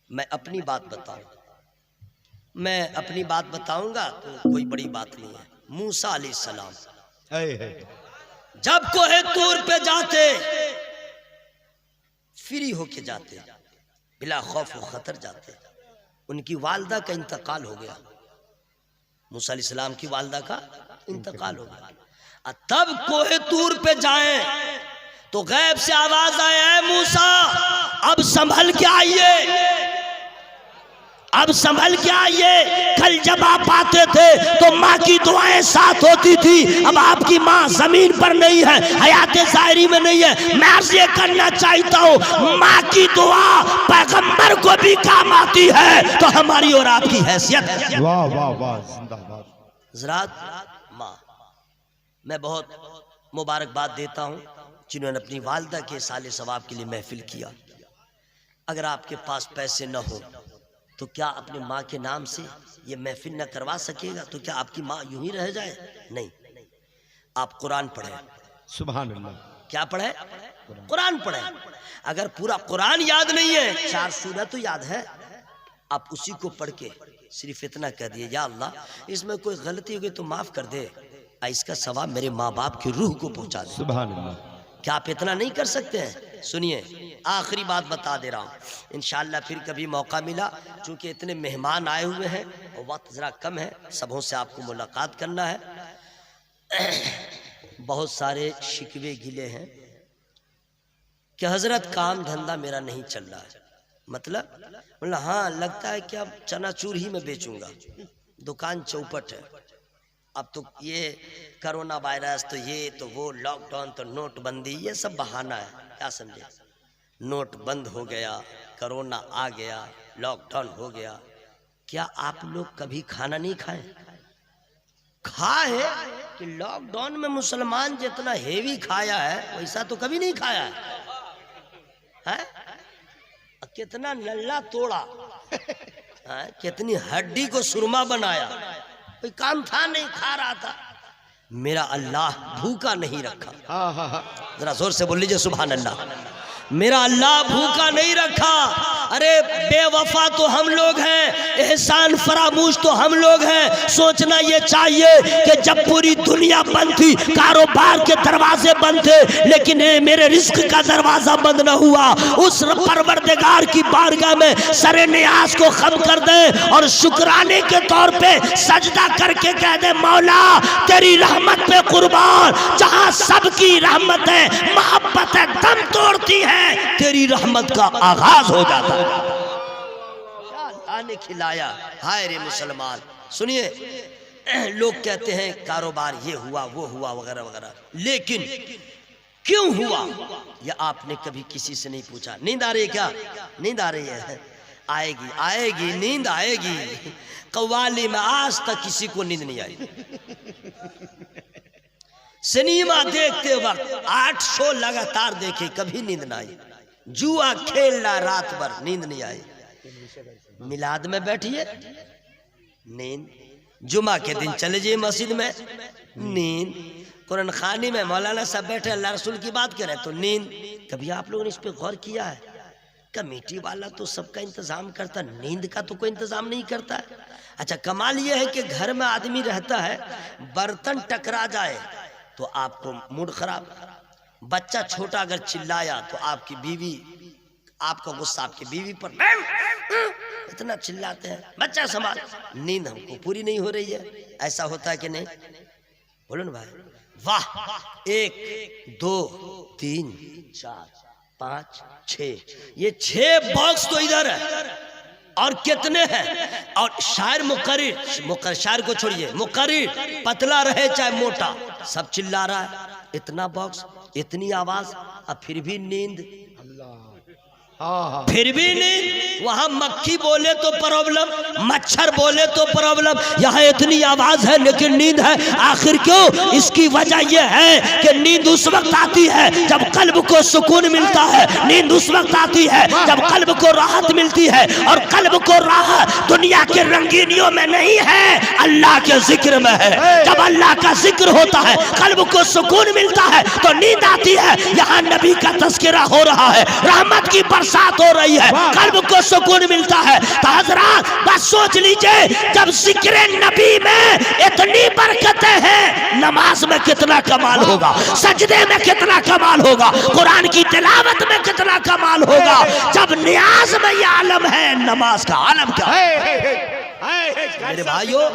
मैं अपनी बात बताऊंगा तो कोई बड़ी बात नहीं है। मूसा अलैहिस्सलाम जब कोहे तूर पे जाते, फ्री होके जाते, बिला खौफ व खतर जाते, उनकी वालदा का इंतकाल हो गया। मूसा अलैहिस्सलाम की वालदा का इंतकाल हो गया। तब कोहे तूर पे जाएं तो गैब से आवाज आया है, मूसा अब संभल के आइए, अब संभल के आइए। कल जब आप आते थे तो माँ की दुआएं साथ होती थी, अब आपकी माँ जमीन पर नहीं है, हयात ज़ाहिरी में नहीं है। मैं अर्ज़ ये करना चाहता हूँ, माँ की दुआ पैगंबर को भी काम आती है, तो हमारी और आपकी हैसियत है। वाह वाह वाह, जिंदाबाद। हज़रात, माँ, मैं बहुत मुबारकबाद देता हूँ जिन्होंने अपनी वालदा के साले सवाब के लिए महफिल किया। अगर आपके पास पैसे न हो तो क्या अपने माँ के नाम से ये महफिल न करवा सकेगा? तो क्या आपकी माँ यूं ही रह जाए? नहीं, आप कुरान पढ़ें। सुभान अल्लाह। क्या पढ़ें? कुरान पढ़ें। अगर पूरा कुरान याद नहीं है, 4 सूरह तो याद है, आप उसी को पढ़ के सिर्फ इतना कह दिए, या अल्लाह इसमें कोई गलती होगी तो माफ कर दे, इसका सवाब मेरे माँ बाप की रूह को पहुंचा दे। सुभान अल्लाह। क्या आप इतना नहीं कर सकते हैं? सुनिए, आखिरी बात बता दे रहा हूँ, इंशाअल्लाह फिर कभी मौका मिला, चूँकि इतने मेहमान आए हुए हैं और वक्त ज़रा कम है, सबों से आपको मुलाकात करना है। बहुत सारे शिकवे गिले हैं कि हज़रत काम धंधा मेरा नहीं चल रहा है। मतलब हाँ, लगता है कि अब चनाचूर ही में बेचूंगा, दुकान चौपट है। अब तो ये कोरोना वायरस, तो ये तो वो लॉकडाउन, तो नोटबंदी, ये सब बहाना है। क्या समझे? नोट बंद हो गया, कोरोना आ गया, लॉकडाउन हो गया। क्या आप लोग कभी खाना नहीं खाए? खाए कि लॉकडाउन में मुसलमान जितना हेवी खाया है वैसा तो कभी नहीं खाया है? कितना नल्ला तोड़ा है? कितनी हड्डी को सुरमा बनाया, कोई काम था नहीं, खा रहा था। मेरा अल्लाह भूखा नहीं रखा। जरा जोर से बोल लीजिए सुभान अल्लाह। मेरा अल्लाह भूखा नहीं रखा। अरे बेवफा तो हम लोग हैं, एहसान फरामूश तो हम लोग हैं। सोचना ये चाहिए कि जब पूरी दुनिया बंद थी, कारोबार के दरवाजे बंद थे, लेकिन मेरे रिस्क का दरवाजा बंद न हुआ। उस परवरदिगार की बारगाह में सरे नियाज को खम कर दे और शुक्राने के तौर पे सजदा करके कह दे, मौला तेरी रहमत पे कुर्बान। जहां सबकी रहमत है, मोहब्बत है, दम तोड़ती है, तेरी रहमत का आगाज हो जाता है। क्या ने खिलाया, हाय रे मुसलमान। सुनिए, लोग कहते हैं कारोबार ये हुआ वो हुआ वगैरह वगैरह, लेकिन क्यों हुआ यह आपने कभी किसी से नहीं पूछा। नींद आ रही है क्या? नींद आ रही है? आएगी आएगी, नींद आएगी। कव्वाली में आज तक किसी को नींद नहीं आई। सिनेमा देखते वक्त 8 शो लगातार देखे, कभी नींद ना आई। जुआ खेलना रात भर, नींद नहीं आई। मिलाद में बैठिए, नींद। जुमा के दिन चले जाइए मस्जिद में, नींद। कुरान खानी में मौलाना साहब बैठे अल्लाह रसूल की बात करें तो नींद। कभी आप लोगों ने इस पे गौर किया है? कमेटी वाला तो सबका इंतजाम करता, नींद का तो कोई इंतजाम नहीं करता है। अच्छा, कमाल ये है कि घर में आदमी रहता है, बर्तन टकरा जाए तो आपको मूड खराब, बच्चा छोटा अगर चिल्लाया तो आपकी बीवी, आपका गुस्सा आपकी बीवी पर, इतना चिल्लाते हैं, बच्चा संभाल, नींद हमको पूरी नहीं हो रही है। ऐसा होता है कि नहीं? बोलो ना भाई। वाह, 1 2 3 4 5 6, ये 6 बॉक्स तो इधर है और कितने हैं। और शायर मुकर्रिर, शायर को छोड़िए, मुकर्रिर पतला रहे चाहे मोटा, सब चिल्ला रहा है, इतना बॉक्स, इतनी आवाज, अब फिर भी नींद, फिर भी नींद। वहां मक्खी बोले तो प्रॉब्लम, मच्छर बोले तो प्रॉब्लम, यहाँ इतनी आवाज है लेकिन नींद है। आखिर क्यों? इसकी वजह यह है कि नींद उस वक्त आती है जब कल्ब को सुकून मिलता है, नींद उस वक्त आती है जब कल्ब को राहत मिलती है, और कल्ब को राहत दुनिया के रंगीनियों में नहीं है, अल्लाह के जिक्र में है। जब अल्लाह का जिक्र होता है, कल्ब को सुकून मिलता है तो नींद आती है। यहाँ नबी का तज़किरा हो रहा है, रहमत की साथ हो रही है, कल्ब को सुकून मिलता है। तो हजरात बस सोच लीजिए, जब जिक्र नबी में इतनी बरकतें हैं, नमाज में कितना कमाल होगा, सजदे में कितना कमाल होगा, कुरान की तिलावत में कितना कमाल होगा। जब नियाज में ये आलम है, नमाज का आलम क्या है? मेरे भाइयों,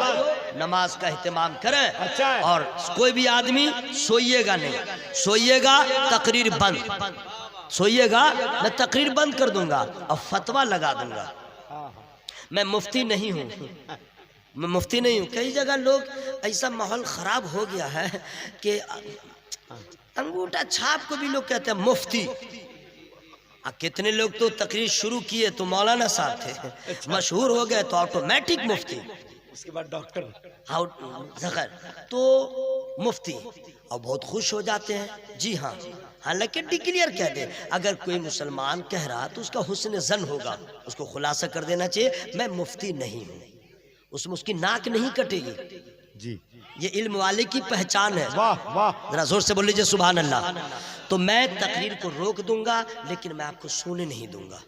नमाज का एहतमाम करें। अच्छा, और कोई भी आदमी सोइएगा नहीं, सोइएगा तकरीर बंद, सोइएगा मैं तकरीर बंद कर दूंगा और फतवा लगा दूंगा। मैं मुफ्ती नहीं हूँ, मैं मुफ्ती नहीं हूँ। कई जगह लोग, ऐसा माहौल खराब हो गया है कि अंगूठा छाप को भी लोग कहते हैं मुफ्ती। कितने लोग तो तकरीर शुरू किए तो मौलाना साहब थे, मशहूर हो गए तो ऑटोमेटिक मुफ्ती, उसके बाद डॉक्टर, तो मुफ्ती, और बहुत खुश हो जाते हैं। जी हाँ, हालांकि डिक्लेयर कह दे, अगर कोई मुसलमान कह रहा तो उसका हुस्न जन होगा, उसको खुलासा कर देना चाहिए, मैं मुफ्ती नहीं हूँ, उसमें उसकी नाक नहीं कटेगी जी, ये इल्म वाले की पहचान है। वाह वाह, जरा जोर से बोल लीजिए सुभान अल्लाह। तो मैं तकरीर को रोक दूंगा, लेकिन मैं आपको सोने नहीं दूंगा।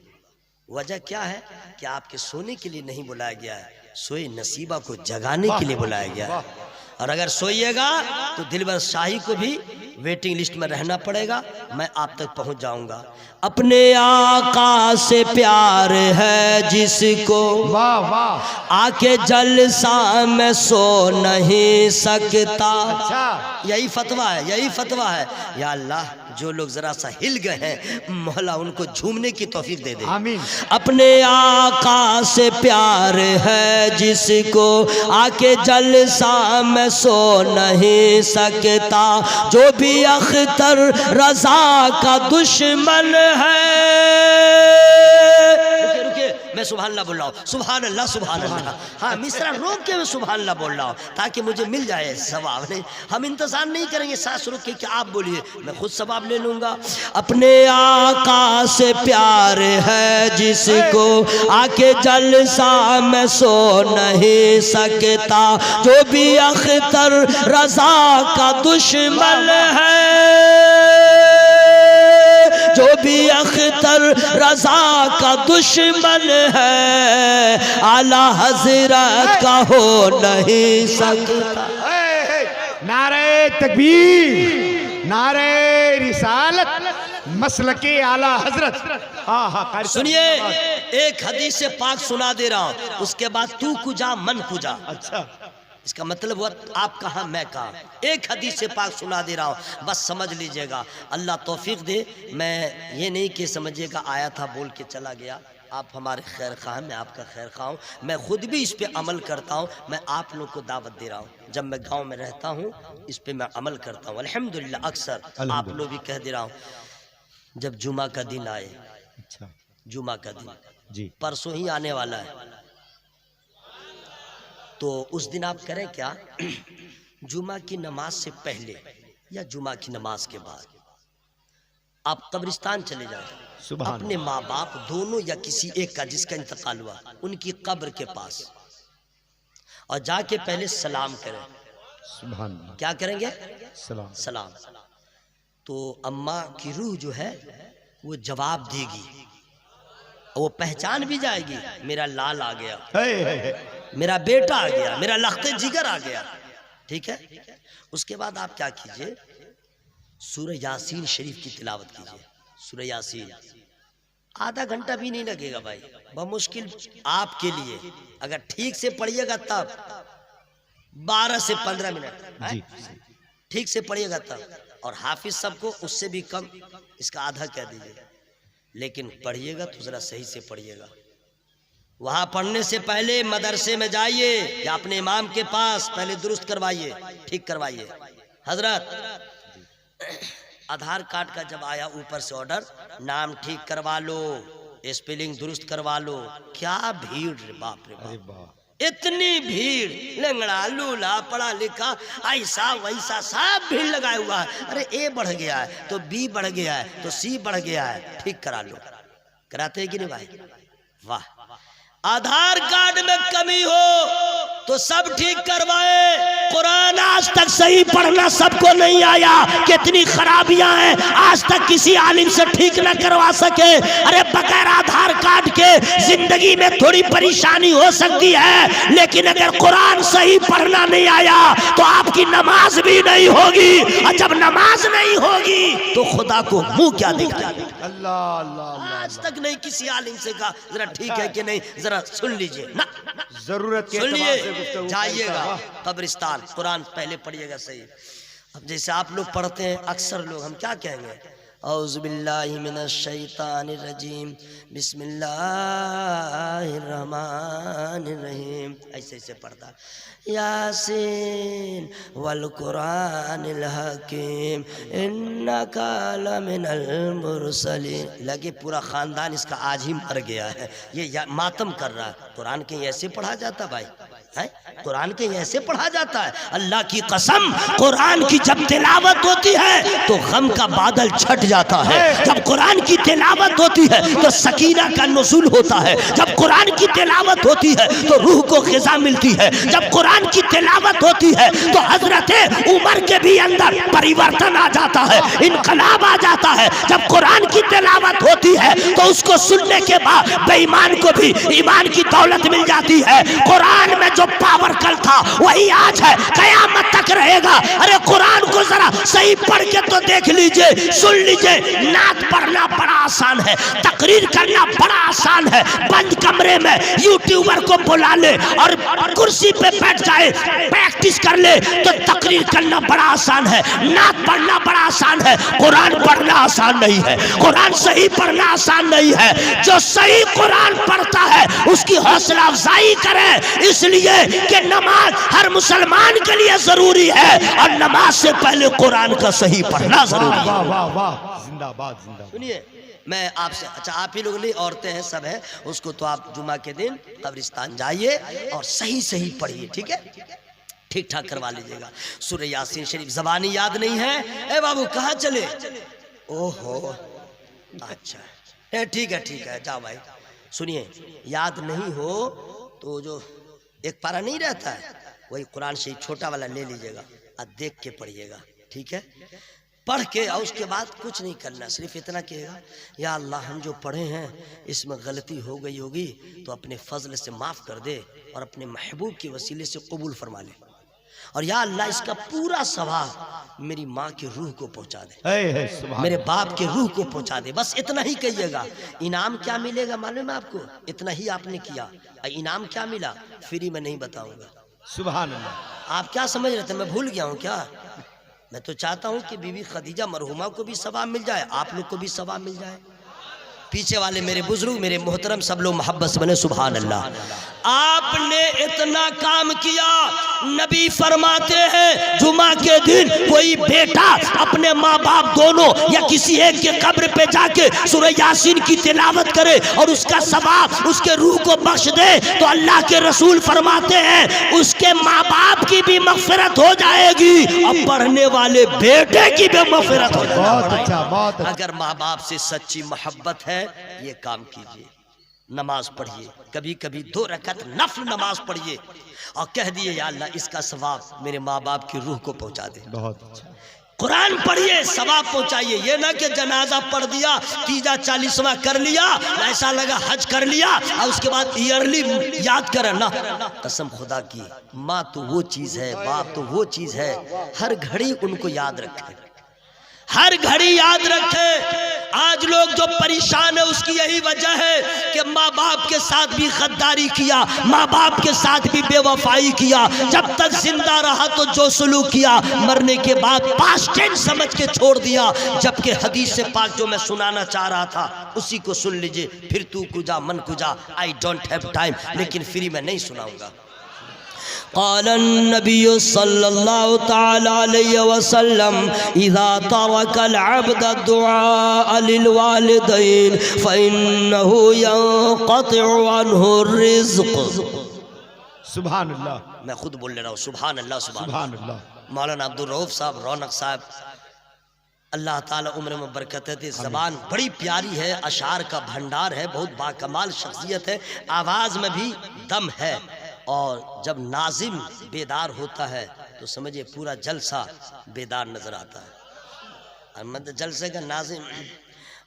वजह क्या है कि आपके सोने के लिए नहीं बुलाया गया है, सोए नसीबा को जगाने के लिए बुलाया गया है। और अगर सोइएगा तो दिलबर शाही को भी वेटिंग लिस्ट में रहना पड़ेगा, मैं आप तक पहुंच जाऊंगा। अपने आका से प्यार है जिसको, वाह वाह, आके जलसा में सो नहीं सकता। अच्छा, यही फतवा है, यही फतवा है। या अल्लाह, जो लोग जरा सा हिल गए हैं, मौला उनको झूमने की तौफीक दे दे, आमीन। अपने आका से प्यार है जिसको, आके जलसा में सो नहीं सकता, जो भी अख्तर रजा का दुश्मन है। मैं सुभान अल्लाह बोल रहा हूँ, सुभान अल्लाह सुभान अल्लाह। हाँ, मिश्रा रोक के मैं सुभान अल्लाह बोल रहा हूँ ताकि मुझे मिल जाए सवाब। नहीं, हम इंतजार नहीं करेंगे सांस रोक के कि आप बोलिए, मैं खुद सवाब ले लूंगा। अपने आका से प्यार है जिसको, आके जलसा में सो नहीं सकता, जो भी अख्तर रजा का दुश्मन है, जो भी अख्तर रजा का दुश्मन है, आला हजरत का हो नहीं सकता। नारे तकबीर, नारे रिसालत, मसलके आला हजरत। हाँ हाँ, सुनिए, एक हदीस से पाक सुना दे रहा हूँ, उसके बाद तू कुजा मन कुजा। अच्छा, इसका मतलब हुआ आप कहाँ मैं कहाँ। एक हदीस से पाक सुना दे रहा हूँ, बस समझ लीजिएगा, अल्लाह तौफीक दे। मैं ये नहीं कि समझिएगा आया था बोल के चला गया। आप हमारे खैर खा, मैं आपका खैर खा हूँ, मैं खुद भी इस पे अमल करता हूँ। मैं आप लोग को दावत दे रहा हूँ, जब मैं गांव में रहता हूँ इस पे मैं अमल करता हूँ अल्हम्दुलिल्लाह। अक्सर आप लोग भी कह दे रहा हूँ, जब जुमा का दिन आए, अच्छा जुमा का दिन जी परसों ही आने वाला है, तो उस दिन आप करें क्या, जुमा की नमाज से पहले या जुमा की नमाज के बाद आप कब्रिस्तान चले जाएं, अपने माँ बाप दोनों या किसी एक का जिसका इंतकाल हुआ उनकी कब्र के पास, और जाके पहले सलाम करें। सुभान अल्लाह। क्या करेंगे? सलाम। सलाम। तो अम्मा की रूह जो है वो जवाब देगी, वो पहचान भी जाएगी, मेरा लाल आ गया, है। मेरा बेटा आ गया, मेरा लख्ते जिगर आ गया। ठीक है, उसके बाद आप क्या कीजिए, सूरह यासीन शरीफ की तिलावत कीजिए। सूरह यासीन आधा घंटा भी नहीं लगेगा भाई, बमुश्किल आपके लिए अगर ठीक से पढ़िएगा तब 12 से 15 मिनट जी। ठीक से पढ़िएगा तब। और हाफिज सबको उससे भी कम, इसका आधा कह दीजिए, लेकिन पढ़िएगा तो जरा सही से पढ़िएगा। वहां पढ़ने से पहले मदरसे में जाइए या अपने इमाम के पास पहले दुरुस्त करवाइए, ठीक करवाइए। हजरत आधार कार्ड का जब आया ऊपर से ऑर्डर, नाम ठीक करवा लो, स्पेलिंग दुरुस्त करवा लो, क्या भीड़ रे बाप रे बाप, इतनी भीड़, लंगड़ा लूला पढ़ा लिखा ऐसा वैसा सब भीड़ लगाया हुआ है। अरे ए बढ़ गया है तो बी बढ़ गया है तो सी बढ़ गया है, ठीक करा लो। कराते हैं कि नहीं भाई? वाह, आधार कार्ड में कमी हो तो सब ठीक करवाए। कुरान आज तक सही पढ़ना सबको नहीं आया, कितनी खराबियां हैं, आज तक किसी आलिम से ठीक न करवा सके। अरे बगैर आधार कार्ड के जिंदगी में थोड़ी परेशानी हो सकती है, लेकिन अगर कुरान सही पढ़ना नहीं आया तो आपकी नमाज भी नहीं होगी, और जब नमाज नहीं होगी तो खुदा को मुंह क्या दिखाएगी? अल्लाह अल्लाह। आज तक नहीं किसी आलिम से कहा जरा ठीक है कि नहीं, जरा सुन लीजिए ना, जरूरत के सुनिए, जाइएगा कब्रिस्तान, कुरान पहले पढ़िएगा सही। अब जैसे आप लोग पढ़ते हैं अक्सर लोग, हम क्या कहेंगे, औज़ु बिल्लाहि मिनश शैतानिर रजीम, बिस्मिल्लाहिर रहमानिर रहीम, ऐसे ऐसे पढ़ता। यासीन वल कुरानिल हकीम इन्नका लमिनल मुरसलीन। लगे पूरा खानदान इसका आज ही मर गया है, ये मातम कर रहा है। कुरान के ऐसे पढ़ा जाता भाई है, कुरान के ऐसे पढ़ा जाता है। अल्लाह की कसम, कुरान की जब तिलावत होती है तो गम का बादल छट जाता है। जब कुरान की तिलावत होती है तो सकीना का नुज़ूल होता है। जब कुरान की तिलावत होती है तो रूह को ग़िज़ा मिलती है। जब कुरान की तिलावत होती है तो हजरत उमर के भी अंदर परिवर्तन आ जाता है, इनकलाब आ जाता है। जब कुरान की तिलावत होती है तो उसको सुनने के बाद बेईमान को भी ईमान की दौलत मिल जाती है। कुरान में जो पावर कल था वही आज है, कयामत तक रहेगा। अरे कुरान को जरा सही पढ़ के तो देख लीजिए, सुन लीजिए। नात पढ़ना बड़ा आसान है, तकरीर करना बड़ा आसान है। बंद कमरे में यूट्यूबर को बुला ले और कुर्सी पे बैठ जाए, प्रैक्टिस कर ले तो तकरीर करना बड़ा आसान है। नात पढ़ना बड़ा आसान है, कुरान पढ़ना आसान नहीं है। कुरान सही पढ़ना आसान नहीं है। जो सही कुरान पढ़ता है उसकी हौसला अफजाई करे, इसलिए कि नमाज हर मुसलमान के लिए जरूरी है और नमाज से पहले कुरान का सही पढ़ना जरूरी है। वाह वाह वाह, जिंदाबाद जिंदाबाद। सुनिए, मैं आपसे, अच्छा आप ही लोग नहीं, औरतें हैं सब है, उसको तो आप जुमा के दिन कब्रिस्तान जाइए और सही सही पढ़िए, ठीक है, ठीक ठाक करवा लीजिएगा। सूरह यासीन शरीफ ज़बानी याद नहीं है? ए बाबू कहाँ चले? ओहो अच्छा, ठीक है जाओ भाई। सुनिए, याद नहीं हो तो जो एक पारा नहीं रहता है वही कुरान शरीफ छोटा वाला ले लीजिएगा और देख के पढ़िएगा, ठीक है। पढ़ के और उसके बाद कुछ नहीं करना, सिर्फ इतना कहेगा, या अल्लाह हम जो पढ़े हैं इसमें गलती हो गई होगी तो अपने फजल से माफ़ कर दे और अपने महबूब के वसीले से कबूल फरमा ले, और या अल्लाह इसका पूरा सवाब मेरी माँ की रूह को पहुँचा दे, मेरे बाप के रूह को पहुँचा दे। बस इतना ही कहिएगा। इनाम क्या मिलेगा मालूम है आपको? इतना ही आपने किया, इनाम क्या मिला फ्री में नहीं बताऊंगा। सुभान अल्लाह। आप क्या समझ रहे थे मैं भूल गया हूँ क्या? मैं तो चाहता हूँ कि बीबी खदीजा मरहुमा को भी सवाब मिल जाए, आप लोग को भी सवाब मिल जाए। पीछे वाले मेरे बुजुर्ग, मेरे मोहतरम, सब लोग मोहब्बत से बने सुभान अल्लाह। आपने इतना काम किया, नबी फरमाते हैं जुमा के दिन कोई बेटा अपने माँ बाप दोनों या किसी एक के कब्र पे जाके सूरह यासीन की तिलावत करे और उसका सवाब उसके रूह को बख्श दे तो अल्लाह के रसूल फरमाते हैं उसके माँ बाप की भी मग़फ़िरत हो जाएगी और पढ़ने वाले बेटे की भी मग़फ़िरत हो जाएगी। बहुत अच्छा, बहुत अच्छा। अगर माँ बाप से सच्ची मोहब्बत है ये काम कीजिए, नमाज पढ़िए, कभी कभी 2 रकात नफल नमाज पढ़िए और कह दिए या अल्लाह इसका सवाब मेरे माँ बाप की रूह को पहुंचा दे। बहुत अच्छा। कुरान पढ़िए, सवाब पहुंचाइए। ये ना कि जनाजा पढ़ दिया, तीजा 40वां कर लिया, ऐसा लगा हज कर लिया और उसके बाद ईयरली याद करें ना। कसम खुदा की, माँ तो वो चीज है, बाप तो वो चीज है, हर घड़ी उनको याद रखें, हर घड़ी याद रखे। आज लोग जो परेशान है उसकी यही वजह है कि माँ बाप के साथ भी गद्दारी किया, माँ बाप के साथ भी बेवफाई किया। जब तक जिंदा रहा तो जो सुलूक किया, मरने के बाद पास्ट टेंस समझ के छोड़ दिया। जबकि हदीस से पाक जो मैं सुनाना चाह रहा था उसी को सुन लीजिए। फिर तू कुजा मन कुजा, आई डोंट हैव टाइम, लेकिन फ्री में नहीं सुनाऊंगा। क़ाल नबी सल्लल्लाहु तआला अलैहि वसल्लम इज़ा तरकल अब्द दुआ लिल वालिदैन फ़इन्नहु यंक़तिउ अन्हु रिज़्क़। सुभान अल्लाह। मैं खुद बोल ले रहा हूँ, सुभान अल्लाह, सुभान अल्लाह। मौलाना अब्दुल रऊफ साहब, रौनक साहब, अल्लाह ताला उम्र में बरकत है। ज़बान बड़ी प्यारी है, अशार का भंडार है, बहुत बाकमाल शख्सियत है, आवाज़ में भी दम है। और जब नाजिम बेदार होता है तो समझिए पूरा जलसा बेदार नजर आता है। और मतलब जलसे का नाजिम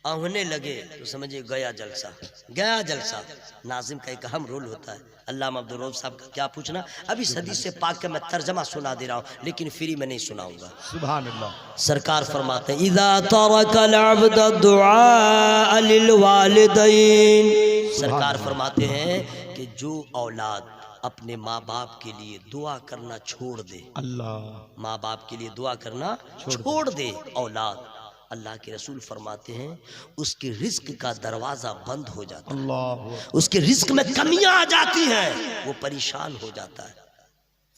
आहने लगे तो समझिए गया जलसा, गया जलसा। नाजिम का एक अहम रोल होता है। अल्लामा अब्दुल रऊफ साहब का क्या पूछना। अभी हदीस से पाक का मैं तर्जमा सुना दे रहा हूँ, लेकिन फ्री में नहीं सुनाऊंगा। सुभान अल्लाह। सरकार फरमाते हैं इज़ा तरकल अब्द दुआ लिल वालिदैन। सरकार फरमाते हैं कि जो औलाद अपने माँ बाप के लिए दुआ करना छोड़ दे, अल्लाह, माँ बाप के लिए दुआ करना छोड़ दे औलाद, अल्लाह के रसूल फरमाते हैं उसके रिस्क का दरवाजा बंद हो जाता है, अल्लाह, उसके रिस्क में कमियां आ जाती हैं, वो परेशान हो जाता है।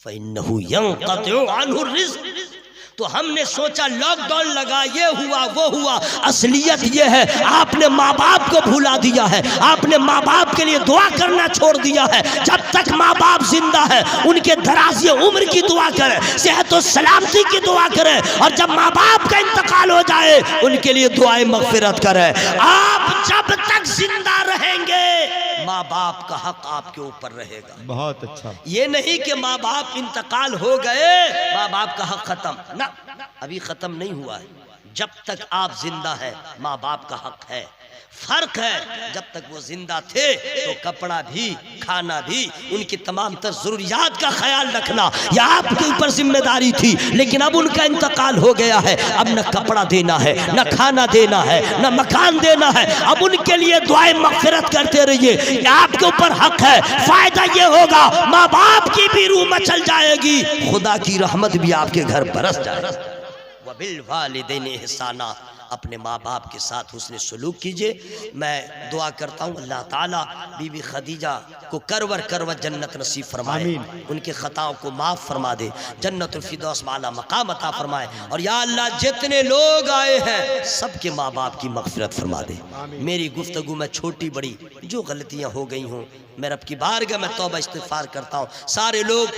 फ़इन्नहु यंक़तिउ अन्हु रिज़्क़। तो हमने सोचा लॉकडाउन लगा, ये हुआ वो हुआ। असलियत ये है आपने माँ बाप को भुला दिया है, आपने माँ बाप के लिए दुआ करना छोड़ दिया है। जब तक माँ बाप जिंदा है उनके दराज़ी उम्र की दुआ करें, सेहत और सलामती की दुआ करें, और जब माँ बाप का इंतकाल हो जाए उनके लिए दुआएं मग़फ़िरत करें। आप जब तक जिंदा रहेंगे माँ बाप का हक आपके ऊपर रहेगा। बहुत अच्छा। ये नहीं कि माँ बाप इंतकाल हो गए माँ बाप का हक खत्म, ना, अभी खत्म नहीं हुआ है। जब तक आप जिंदा है माँ बाप का हक है। फर्क है जब तक वो जिंदा थे तो कपड़ा भी, खाना भी, उनकी तमाम तर जरूरियात का ख्याल रखना यह आपके ऊपर जिम्मेदारी थी। लेकिन अब उनका इंतकाल हो गया है, अब न कपड़ा देना है, न खाना देना है, न मकान देना है। अब उनके लिए दुआएं मग़फ़िरत करते रहिए, यह आपके ऊपर हक है। फायदा ये होगा माँ बाप की भी रूह मचल जाएगी, खुदा की रहमत भी आपके घर बरस जाएगी। वबिल वालिदैन इहसाना, अपने माँ बाप के साथ हुस्न सलूक कीजिए। मैं दुआ करता हूँ अल्लाह ताला बीबी खदीजा को करवर करवर जन्नत नसीब फरमाए, उनके ख़ताओं को माफ़ फरमा दे, जन्नतुल फिरदौस वाला मकाम अता फरमाए। और या अल्लाह जितने लोग आए हैं सबके माँ बाप की मग़फ़िरत फरमा दे। मेरी गुफ्तगू में छोटी बड़ी जो गलतियाँ हो गई हों मैं रब की बारगाह में तौबा इस्तिग़फ़ार करता हूँ। सारे लोग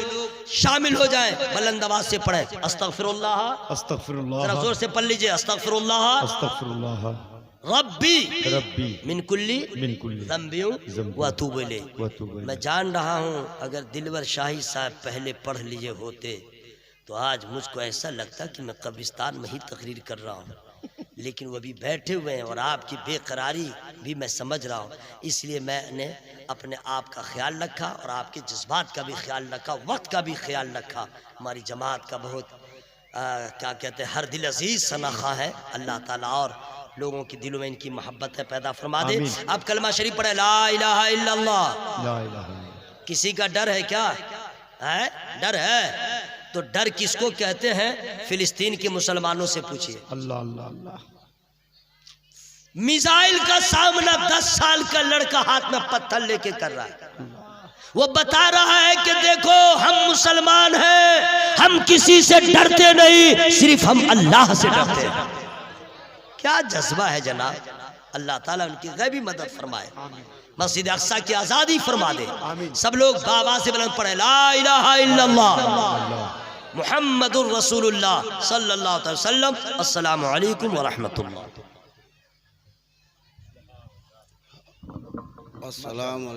शामिल हो जाएं, बुलंद आवाज़ से पढ़ें अस्तग़फ़िरुल्लाह, अस्तग़फ़िरुल्लाह, जरा जोर से पढ़ लीजिए अस्तग़फ़िरुल्लाह अस्तग़फ़िरुल्लाह रब्बी रब्बी मिन कुल्ली ज़ंबि व अतूबु इलैह। मैं जान रहा हूँ अगर दिलवर शाही साहब पहले पढ़ लिए होते तो आज मुझको ऐसा लगता कि मैं कब्रिस्तान में ही तकरीर कर रहा हूँ, लेकिन वो अभी बैठे हुए हैं और आपकी बेकरारी भी मैं समझ रहा हूँ। इसलिए मैंने अपने आप का ख्याल रखा और आपके जज्बात का भी ख्याल रखा, वक्त का भी ख्याल रखा। हमारी जमात का बहुत क्या कहते हैं हर दिल अजीज सनाखा है। अल्लाह ताला और लोगों के दिलों में इनकी मोहब्बत है पैदा फरमा दे। आप कलमा शरीफ पढ़े ला इलाहा इल्लल्लाह। किसी का डर है क्या है? डर है तो डर किसको कहते हैं? फिलिस्तीन के मुसलमानों से पूछिए। अल्लाह अल्लाह अल्लाह। मिसाइल का सामना 10 साल का लड़का हाथ में पत्थर लेके कर रहा है। वो बता रहा है कि देखो हम मुसलमान हैं, हम किसी से डरते नहीं, सिर्फ हम अल्लाह से डरते हैं। क्या जज्बा है जनाब। अल्लाह ताला उनकी गैबी मदद फरमाए, मस्जिद अक्सा की आज़ादी फरमा दे। सब लोग बाबा से बुलंद पढ़े ला इलाहा इल्लल्लाह मुहम्मदुर रसूलुल्लाह सल्लल्लाहु अलैहि वसल्लम। अस्सलामु अलैकुम व रहमतुल्लाह।